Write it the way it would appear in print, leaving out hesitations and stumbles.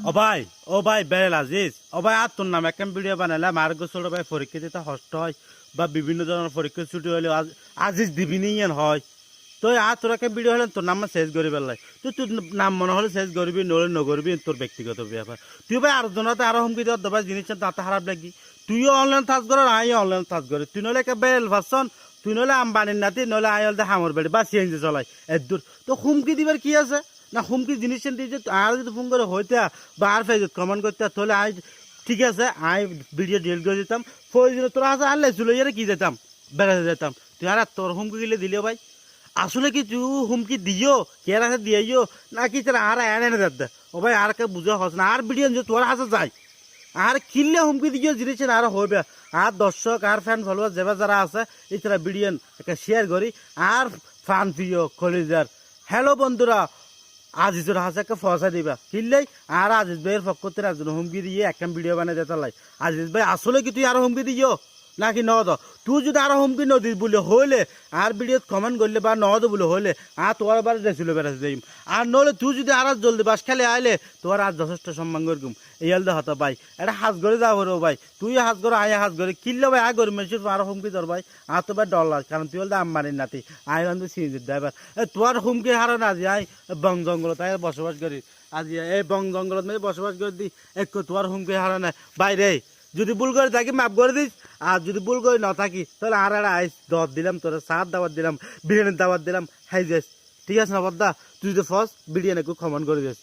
ও ভাই বেরেল আজিজ ভাই আর তোর নাম একটা ভিডিও বানালাম আর গোসল ভাই পরীক্ষা দিতে কষ্ট হয় বা বিভিন্ন ধরনের পরীক্ষা ছুটি হলে আজিজ দিবি নিয়েন হয় তো আর তোর একটা ভিডিও হলে তোর নাম শেষ করি পেলাই তোর নাম মনে হলে শেষ করবি নলে নগরবি তোর ব্যক্তিগত ব্যাপার তুই ভাই আর জনতে আরো হুমকি দেওয়ার দেবা জিনিস তাতে খারাপ লাগি তুইও অনলাইন থাজ কর আইও অনলাইন থাজ করে তুই নলে একটা বেরেল ভার্সন তুই নলে আম্বানির নাতি নলে আইল দে হামর বেড়ি বা সিএনজি চলাই এর দূর তো হুমকি দিবার কি আছে না হুমকি জিনিস দিয়ে আর যদি ফোন করে হইতে বা আর ফেসবুক কমেন্ট করতে তাহলে আই ঠিক আছে আই ভিডিও ডিলিট করে দিতাম প্রয়োজনে তোরা আছে আনলে চলে যারে কি যেতাম বেড়াতে যেতাম তুই আর তোর হুমকি গেলে দিলেও ভাই আসলে কি তুই হুমকি দিও কে আছে দিয়েও নাকি তোরা আর এনে দেয় ও ভাই আর কে বুঝা হস না আর ভিডিও তোর হাতে যায় আর কিনলে হুমকি দিও জিনিস আর হইবে আর দর্শক আর ফ্যান ফলোয়ার যেবা যারা আছে এছাড়া ভিডিও একটা শেয়ার করি আর ফান প্রিয় কলিজার হ্যালো বন্ধুরা আজিজুর হাসাকে ফসা দিবা কিনলেই আর আজিজ ভাইয়ের পক্ষ থেকে একজন হুমকি দিয়ে একটা ভিডিও বানিয়ে দিতে লাই আজিজ ভাই আসলে কি তুই আরো হুমকি দিও নাকি ন দ তুই যদি আরো হুমকি নদী বলে হইলে আর ভিডিওত কমেন্ট করলে বা ন দো বলে হইলে আর তোমার বার রেছিল বেড়াতে যাইম আর নলে তুই যদি আর জলদি বাস খেলে আইলে তোমার আর যথেষ্ট সম্মান করগুম এই আলদা হতো ভাই এটা হাজ করে যাবো রে ভাই তুই হাজ করে আয় হাজ করে কিনলে ভাই আয় করি মেশিন আরো হুমকি তোর ভাই আর তো ভাই ডলার কারণ তুই হলে আম্বানির নাতি আয় কিন্তু সিঁজির ড্রাইভার তোর হুমকি হারণ আজি আয় বং জঙ্গল তাই বসবাস করি আজি এই বং জঙ্গলত মানে বসবাস করে দি এক তোর হুমকি হারণ বাইরে যদি ভুল করে থাকি মাফ করে দিস আর যদি ভুল করে না থাকি তাহলে আর একটা আইস দর দিলাম তোর সাত দাওয়াত দিলাম বিরিয়ানির দাওয়াত দিলাম হাই যাস ঠিক আছে না বদ্দা তুই যদি ফার্স্ট বিরিয়ানি একটু কমেন্ট করে দিস